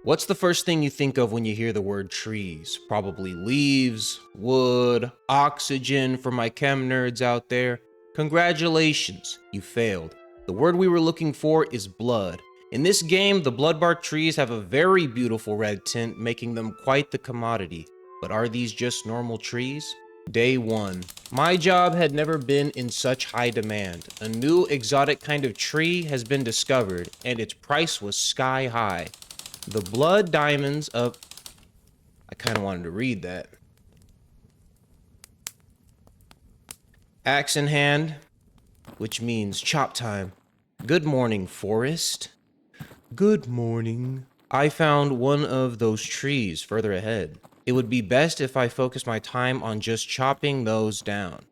What's the first thing you think of when you hear the word trees? Probably leaves, wood, oxygen for my chem nerds out there. Congratulations, you failed. The word we were looking for is blood. In this game, the Bloodbark trees have a very beautiful red tint, making them quite the commodity. But are these just normal trees? Day 1. My job had never been in such high demand. A new exotic kind of tree has been discovered, and its price was sky high. The blood diamonds of... I kind of wanted to read that. Axe in hand, which means chop time. Good morning, forest. Good morning. I found one of those trees further ahead. It would be best if I focused my time on just chopping those down.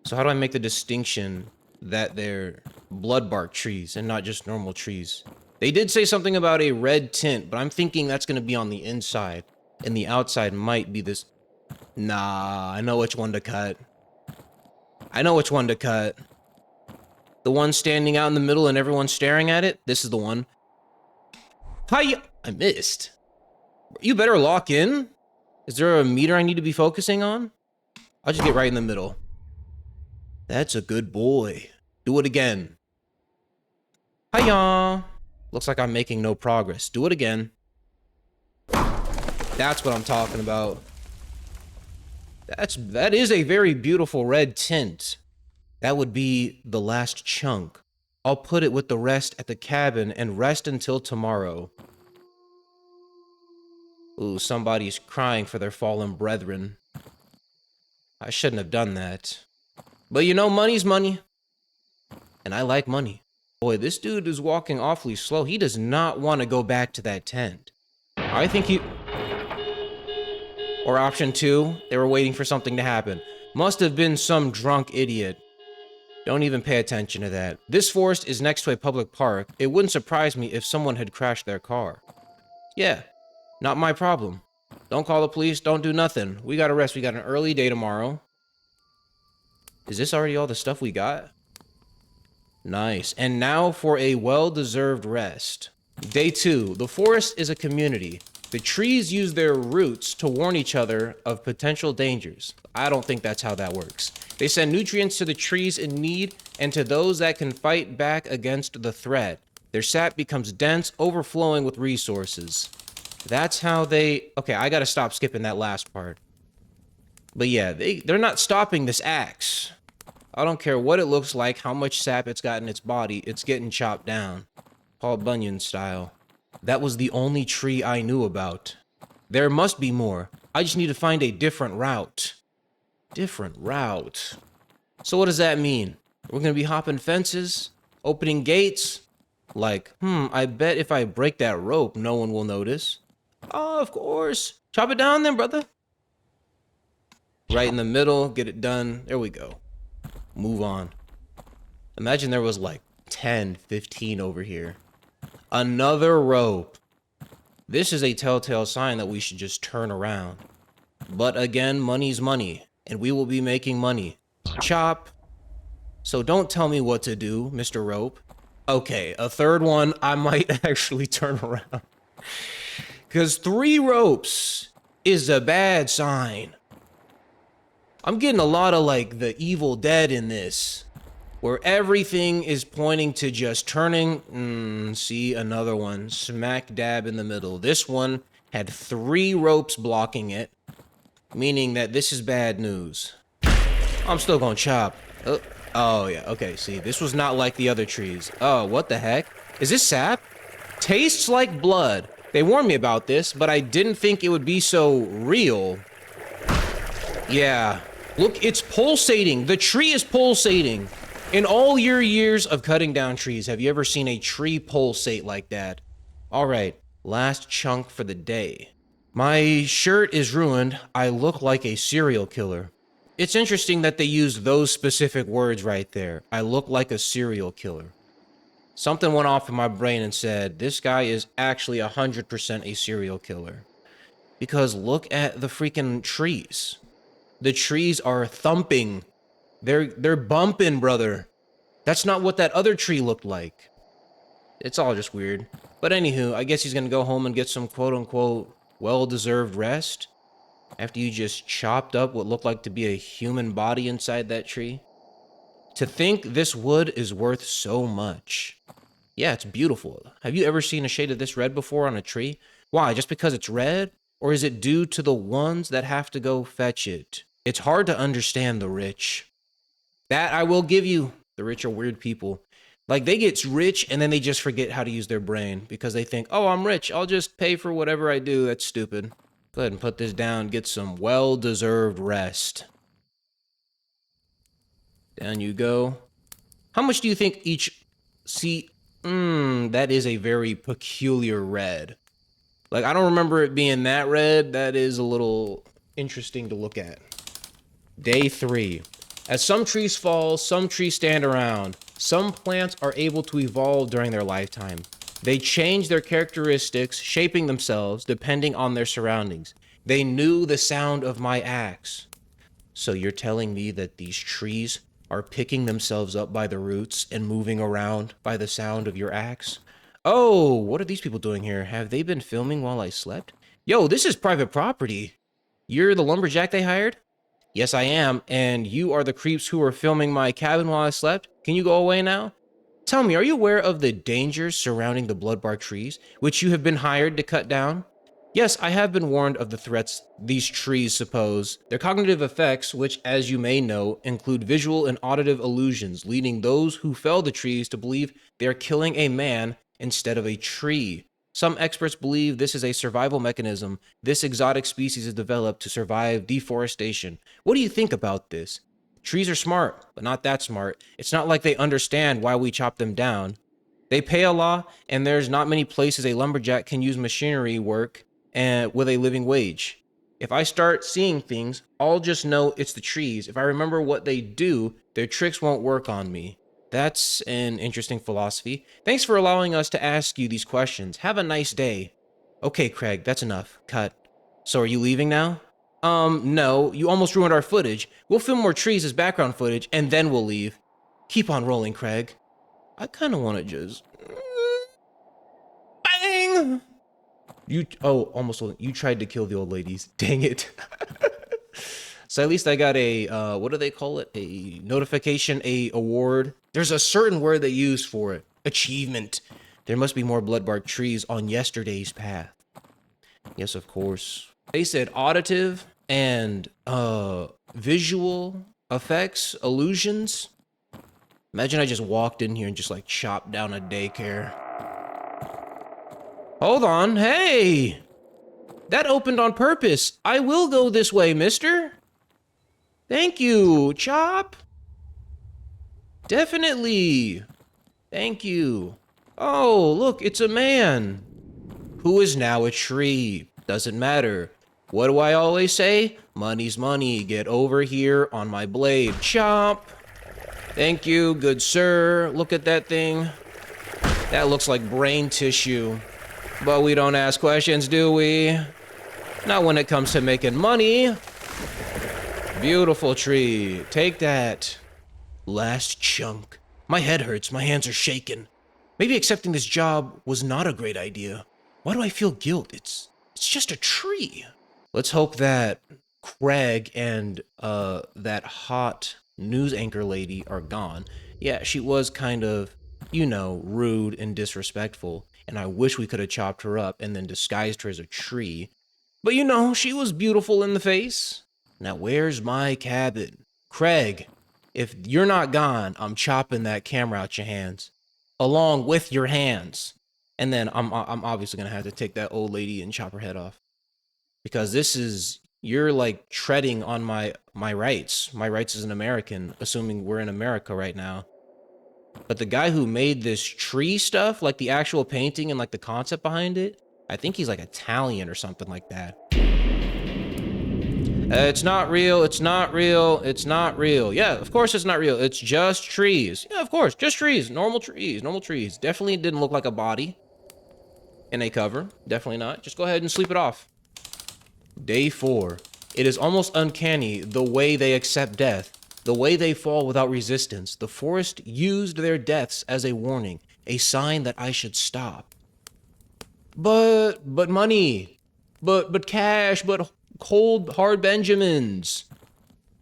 So how do I make the distinction that they're bloodbark trees and not just normal trees? They did say something about a red tint, but I'm thinking that's going to be on the inside, and the outside might be this. Nah, I know which one to cut. I know which one to cut. The one standing out in the middle and everyone's staring at it? This is the one. Hi! I missed. You better lock in. Is there a meter I need to be focusing on? I'll just get right in the middle. That's a good boy. Do it again. Hiya! Looks like I'm making no progress. Do it again. That's what I'm talking about. That is a very beautiful red tint. That would be the last chunk. I'll put it with the rest at the cabin and rest until tomorrow. Ooh, somebody's crying for their fallen brethren. I shouldn't have done that. But you know, money's money. And I like money. Boy, this dude is walking awfully slow. He does not want to go back to that tent. I think he... Or option 2, they were waiting for something to happen. Must have been some drunk idiot. Don't even pay attention to that. This forest is next to a public park. It wouldn't surprise me if someone had crashed their car. Yeah, not my problem. Don't call the police, don't do nothing. We gotta rest, we got an early day tomorrow. Is this already all the stuff we got? Nice. And now for a well-deserved rest. Day 2. The forest is a community. The trees use their roots to warn each other of potential dangers. I don't think that's how that works. They send nutrients to the trees in need and to those that can fight back against the threat. Their sap becomes dense, overflowing with resources. That's how they... Okay, I gotta stop skipping that last part. But yeah, they're not stopping this axe. I don't care what it looks like, how much sap it's got in its body, it's getting chopped down. Paul Bunyan style. That was the only tree I knew about. There must be more. I just need to find a different route. Different route. So what does that mean? We're gonna be hopping fences? Opening gates? Like, I bet if I break that rope, no one will notice. Oh, of course. Chop it down then, brother. Right in the middle, get it done. There we go. Move on. Imagine there was like 10, 15 over here. Another rope. This is a telltale sign that we should just turn around. But again, money's money, and we will be making money. Chop. So don't tell me what to do, Mr. Rope. Okay, a third one, I might actually turn around. Because 3 ropes is a bad sign. I'm getting a lot of like the Evil Dead in this, where everything is pointing to just turning. See, another one, smack dab in the middle. This one had 3 ropes blocking it, meaning that this is bad news. I'm still gonna chop. Oh yeah, okay, see, this was not like the other trees. Oh, what the heck? Is this sap? Tastes like blood. They warned me about this, but I didn't think it would be so real. Yeah. Look, it's pulsating. The tree is pulsating. In all your years of cutting down trees, have you ever seen a tree pulsate like that? All right, last chunk for the day. My shirt is ruined. I look like a serial killer. It's interesting that they use those specific words right there. I look like a serial killer. Something went off in my brain and said, this guy is actually 100% a serial killer. Because look at the freaking trees. The trees are thumping. They're bumping, brother. That's not what that other tree looked like. It's all just weird. But anywho, I guess he's gonna go home and get some quote-unquote well-deserved rest after you just chopped up what looked like to be a human body inside that tree. To think this wood is worth so much. Yeah, it's beautiful. Have you ever seen a shade of this red before on a tree? Why, just because it's red? Or is it due to the ones that have to go fetch it? It's hard to understand the rich. That I will give you. The rich are weird people. Like, they get rich and then they just forget how to use their brain because they think, oh, I'm rich. I'll just pay for whatever I do. That's stupid. Go ahead and put this down. Get some well-deserved rest. Down you go. How much do you think each... See, that is a very peculiar red. Like, I don't remember it being that red. That is a little interesting to look at. Day 3. As some trees fall, some trees stand around. Some plants are able to evolve during their lifetime. They change their characteristics, shaping themselves depending on their surroundings. They knew the sound of my axe. So you're telling me that these trees are picking themselves up by the roots and moving around by the sound of your axe? Oh, what are these people doing here? Have they been filming while I slept? Yo, this is private property. You're the lumberjack they hired? Yes, I am, and you are the creeps who were filming my cabin while I slept? Can you go away now? Tell me, are you aware of the dangers surrounding the bloodbark trees, which you have been hired to cut down? Yes, I have been warned of the threats these trees suppose. Their cognitive effects, which, as you may know, include visual and auditive illusions, leading those who fell the trees to believe they are killing a man instead of a tree. Some experts believe this is a survival mechanism this exotic species has developed to survive deforestation. What do you think about this? Trees are smart, but not that smart. It's not like they understand why we chop them down. They pay a law, and there's not many places a lumberjack can use machinery work and with a living wage. If I start seeing things, I'll just know it's the trees. If I remember what they do, their tricks won't work on me. That's an interesting philosophy. Thanks for allowing us to ask you these questions. Have a nice day. Okay, Craig, that's enough. Cut. So are you leaving now? No. You almost ruined our footage. We'll film more trees as background footage, and then we'll leave. Keep on rolling, Craig. I kind of want to just... Bang! Almost. You tried to kill the old ladies. Dang it. So at least I got a, what do they call it? A notification, a award. There's a certain word they use for it. Achievement. There must be more bloodbark trees on yesterday's path. Yes, of course. They said auditive and, visual effects, illusions. Imagine I just walked in here and just like chopped down a daycare. Hold on, hey! That opened on purpose. I will go this way, mister. Thank you, Chop. Definitely. Thank you. Oh, look, it's a man. Who is now a tree. Doesn't matter. What do I always say? Money's money. Get over here on my blade. Chop. Thank you, good sir. Look at that thing. That looks like brain tissue. But we don't ask questions, do we? Not when it comes to making money. Beautiful tree. Take that. Last chunk. My head hurts. My hands are shaking. Maybe accepting this job was not a great idea. Why do I feel guilt? It's just a tree. Let's hope that Craig and that hot news anchor lady are gone. Yeah, she was kind of, you know, rude and disrespectful. And I wish we could have chopped her up and then disguised her as a tree. But you know, she was beautiful in the face. Now where's my cabin? Craig, if you're not gone, I'm chopping that camera out your hands. Along with your hands. And then I'm obviously gonna have to take that old lady and chop her head off. Because this is, you're like treading on my rights. My rights as an American, assuming we're in America right now. But the guy who made this tree stuff, like the actual painting and like the concept behind it, I think he's like Italian or something like that. It's not real, it's not real, it's not real. Yeah, of course it's not real. It's just trees. Yeah, of course, just trees. Normal trees, normal trees. Definitely didn't look like a body in a cover. Definitely not. Just go ahead and sleep it off. Day 4. It is almost uncanny the way they accept death. The way they fall without resistance. The forest used their deaths as a warning, a sign that I should stop. But money. But cash, but cold, hard Benjamins.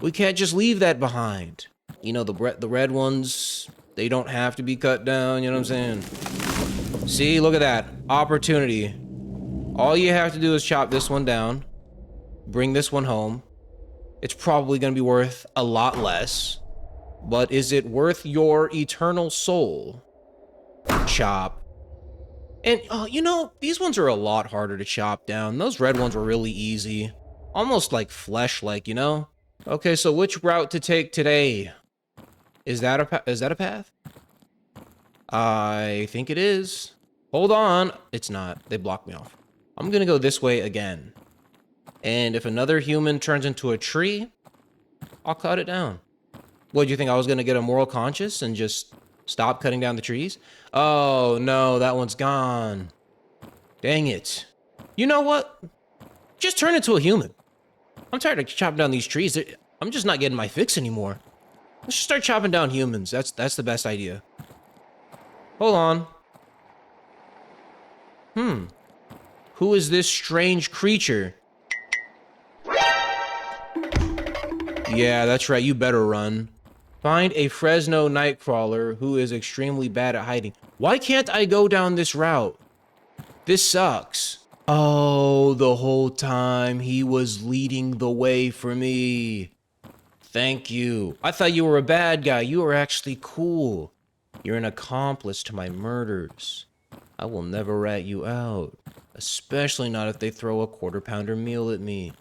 We can't just leave that behind. You know, the red ones, they don't have to be cut down, you know what I'm saying? See, look at that. Opportunity. All you have to do is chop this one down. Bring this one home. It's probably gonna be worth a lot less. But is it worth your eternal soul? Chop. And, you know, these ones are a lot harder to chop down. Those red ones were really easy. Almost like flesh-like, you know? Okay, so which route to take today? Is that a path? I think it is. Hold on. It's not. They blocked me off. I'm gonna go this way again. And if another human turns into a tree, I'll cut it down. What, do you think I was gonna get a moral conscience and just stop cutting down the trees? Oh, no, that one's gone. Dang it. You know what? Just turn into a human. I'm tired of chopping down these trees. I'm just not getting my fix anymore. Let's just start chopping down humans. That's the best idea. Hold on. Who is this strange creature? Yeah, that's right. You better run. Find a Fresno Nightcrawler who is extremely bad at hiding. Why can't I go down this route? This sucks. Oh, the whole time he was leading the way for me. Thank you. I thought you were a bad guy. You were actually cool. You're an accomplice to my murders. I will never rat you out. Especially not if they throw a quarter-pounder meal at me.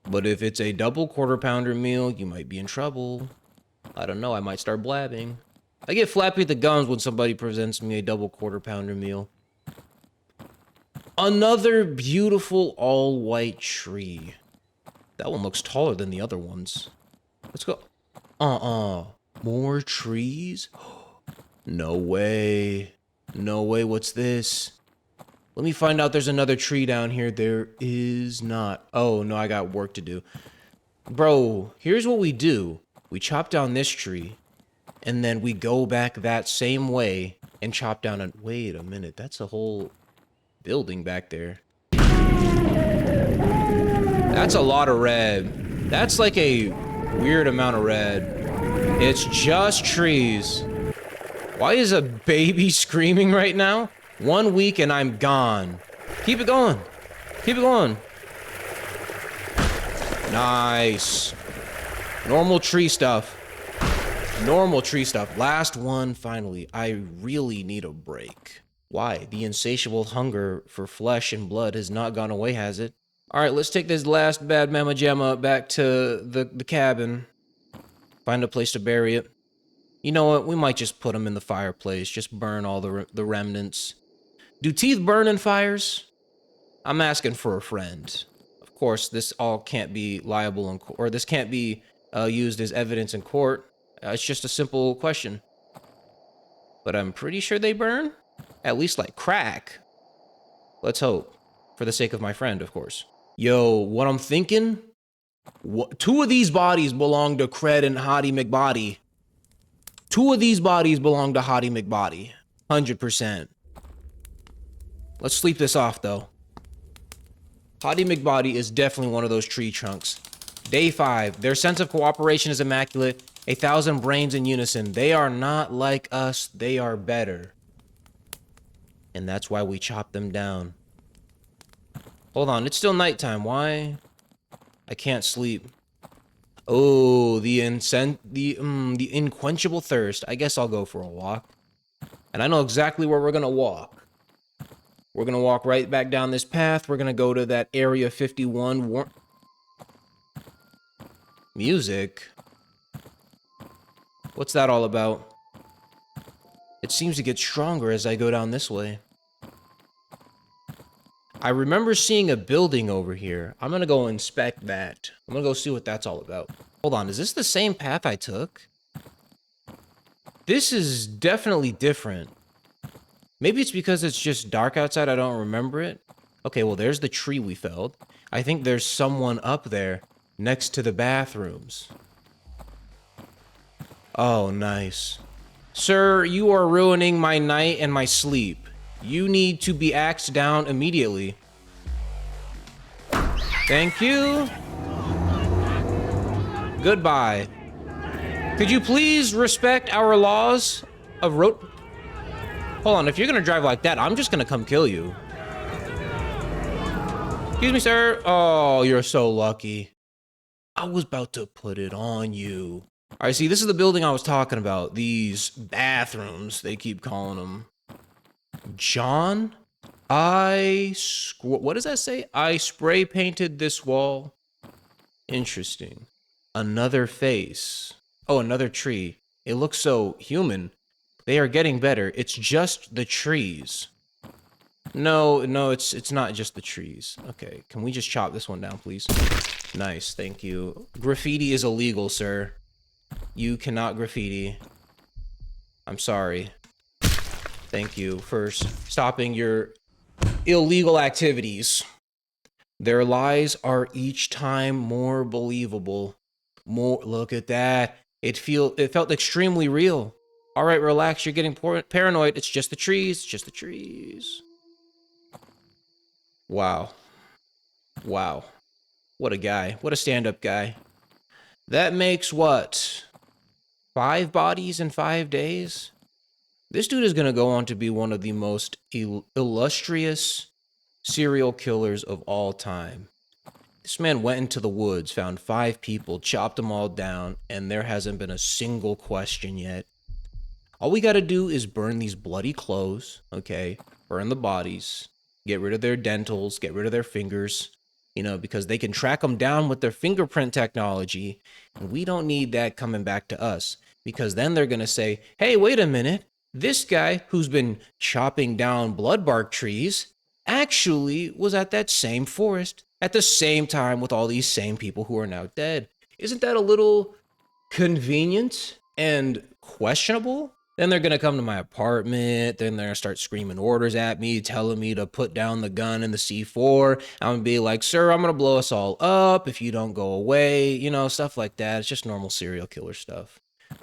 But if it's a double quarter-pounder meal, you might be in trouble. I don't know, I might start blabbing. I get flappy at the gums when somebody presents me a double quarter-pounder meal. Another beautiful all-white tree. That one looks taller than the other ones. Let's go. More trees? No way. No way, what's this? Let me find out there's another tree down here. There is not. Oh, no, I got work to do. Bro, here's what we do. We chop down this tree, and then we go back that same way and chop down a... Wait a minute, that's a whole building back there. That's a lot of red. That's like a weird amount of red. It's just trees. Why is a baby screaming right now? 1 week and I'm gone. Keep it going. Keep it going. Nice. Normal tree stuff. Normal tree stuff. Last one, finally. I really need a break. Why? The insatiable hunger for flesh and blood has not gone away, has it? Alright, let's take this last bad mamma jamma back to the cabin. Find a place to bury it. You know what? We might just put them in the fireplace. Just burn all the remnants. Do teeth burn in fires? I'm asking for a friend. Of course, this all can't be liable in court, or this can't be used as evidence in court. It's just a simple question. But I'm pretty sure they burn. At least like crack. Let's hope. For the sake of my friend, of course. Yo, what I'm thinking? Two of these bodies belong to Cred and Hottie McBody. Two of these bodies belong to Hottie McBody. 100%. Let's sleep this off, though. Hottie McBody is definitely one of those tree trunks. Day 5. Their sense of cooperation is immaculate. 1,000 brains in unison. They are not like us. They are better. And that's why we chop them down. Hold on. It's still nighttime. Why? I can't sleep. Oh, the unquenchable thirst. I guess I'll go for a walk. And I know exactly where we're gonna walk. We're gonna walk right back down this path. We're gonna go to that Area 51 music. What's that all about? It seems to get stronger as I go down this way. I remember seeing a building over here. I'm gonna go inspect that. I'm gonna go see what that's all about. Hold on, is this the same path I took? This is definitely different. Maybe it's because it's just dark outside, I don't remember it. Okay, well, there's the tree we felled. I think there's someone up there next to the bathrooms. Oh, nice. Sir, you are ruining my night and my sleep. You need to be axed down immediately. Thank you. Goodbye. Could you please respect our laws of road? Hold on, if you're gonna drive like that, I'm just gonna come kill you. Excuse me, sir. Oh, you're so lucky. I was about to put it on you. All right, see, this is the building I was talking about. These bathrooms, they keep calling them. John, what does that say? I spray painted this wall. Interesting. Another face. Oh, another tree. It looks so human. They are getting better. It's just the trees. No, it's not just the trees. Okay, can we just chop this one down, please? Nice, thank you. Graffiti is illegal, sir. You cannot graffiti. I'm sorry. Thank you for stopping your illegal activities. Their lies are each time more believable. Look at that. It felt extremely real. All right, relax. You're getting paranoid. It's just the trees. It's just the trees. Wow. Wow. What a guy. What a stand-up guy. That makes what? 5 bodies in 5 days? This dude is going to go on to be one of the most illustrious serial killers of all time. This man went into the woods, found 5 people, chopped them all down, and there hasn't been a single question yet. All we got to do is burn these bloody clothes, okay? Burn the bodies, get rid of their dentals, get rid of their fingers, you know, because they can track them down with their fingerprint technology, and we don't need that coming back to us, because then they're going to say, hey, wait a minute, this guy who's been chopping down bloodbark trees actually was at that same forest at the same time with all these same people who are now dead. Isn't that a little convenient and questionable? Then they're going to come to my apartment. Then they're going to start screaming orders at me, telling me to put down the gun and the C4. I'm going to be like, sir, I'm going to blow us all up if you don't go away. You know, stuff like that. It's just normal serial killer stuff.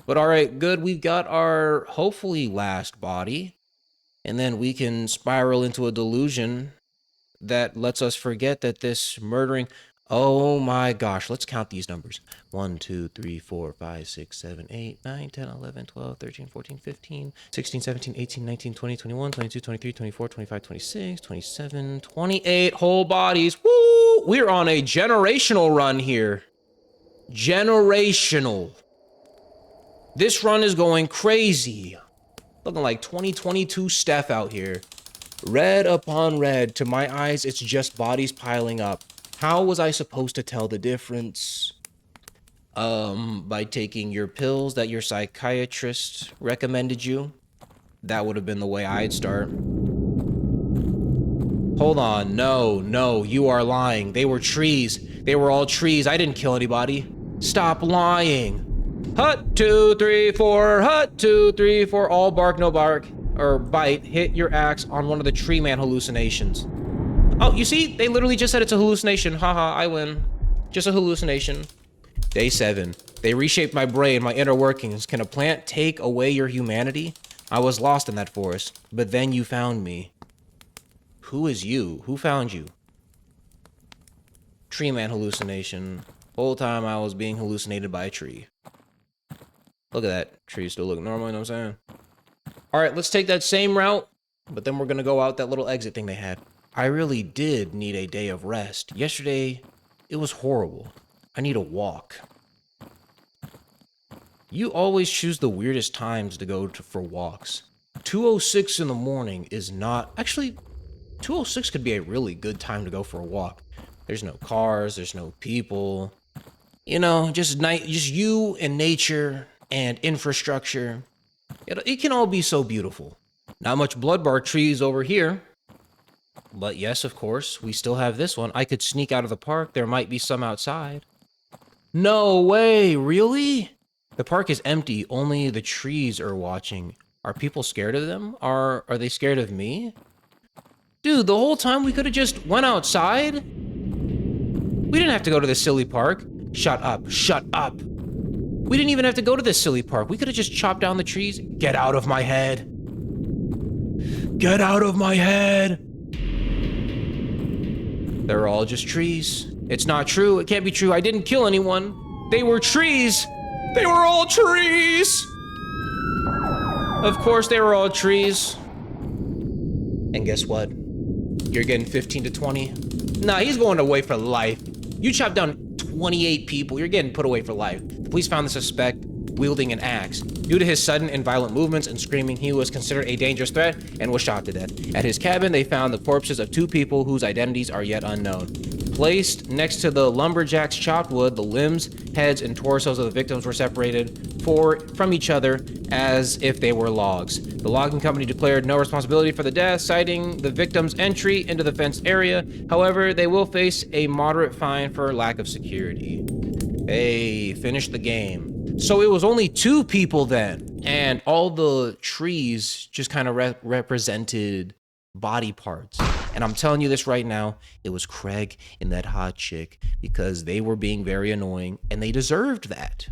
But all right, good. We've got our hopefully last body. And then we can spiral into a delusion that lets us forget that this murdering... Oh my gosh, let's count these numbers. 1, 2, 3, 4, 5, 6, 7, 8, 9, 10, 11, 12, 13, 14, 15, 16, 17, 18, 19, 20, 21, 22, 23, 24, 25, 26, 27, 28 whole bodies. Woo! We're on a generational run here. Generational. This run is going crazy. Looking like 2022 Steph out here. Red upon red. To my eyes, it's just bodies piling up. How was I supposed to tell the difference? By taking your pills that your psychiatrist recommended you. That would have been the way I'd start. Hold on, no, you are lying. They were trees. They were all trees. I didn't kill anybody. Stop lying. Hut 2, 3, 4, hut 2, 3, 4, all bark, no bark, or bite. Hit your axe on one of the tree man hallucinations. Oh, you see? They literally just said it's a hallucination. Haha, I win. Just a hallucination. Day 7. They reshaped my brain, my inner workings. Can a plant take away your humanity? I was lost in that forest, but then you found me. Who is you? Who found you? Tree man hallucination. Whole time I was being hallucinated by a tree. Look at that. Tree still look normal, you know what I'm saying? Alright, let's take that same route, but then we're gonna go out that little exit thing they had. I really did need a day of rest. Yesterday, it was horrible. I need a walk. You always choose the weirdest times to go for walks. 2:06 in the morning is not... Actually, 2:06 could be a really good time to go for a walk. There's no cars, there's no people. You know, just you and nature and infrastructure. It can all be so beautiful. Not much bloodbark trees over here. But yes, of course, we still have this one. I could sneak out of the park. There might be some outside. No way, really? The park is empty. Only the trees are watching. Are people scared of them? Are they scared of me? Dude, the whole time we could have just went outside? We didn't have to go to the silly park. Shut up, shut up. We didn't even have to go to this silly park. We could have just chopped down the trees. Get out of my head. Get out of my head. They're all just trees. It's not true. It can't be true. I didn't kill anyone. They were trees. They were all trees. Of course they were all trees. And guess what? You're getting 15 to 20. Nah, he's going away for life. You chopped down 28 people. You're getting put away for life. The police found the suspect wielding an axe. Due to his sudden and violent movements and screaming, he was considered a dangerous threat and was shot to death. At his cabin, they found the corpses of 2 people whose identities are yet unknown. Placed next to the lumberjack's chopped wood, the limbs, heads, and torsos of the victims were separated from each other as if they were logs. The logging company declared no responsibility for the death, citing the victim's entry into the fenced area. However, they will face a moderate fine for lack of security. Hey, finish the game. So it was only 2 people then, and all the trees just kind of represented body parts. And I'm telling you this right now, it was Craig and that hot chick, because they were being very annoying and they deserved that.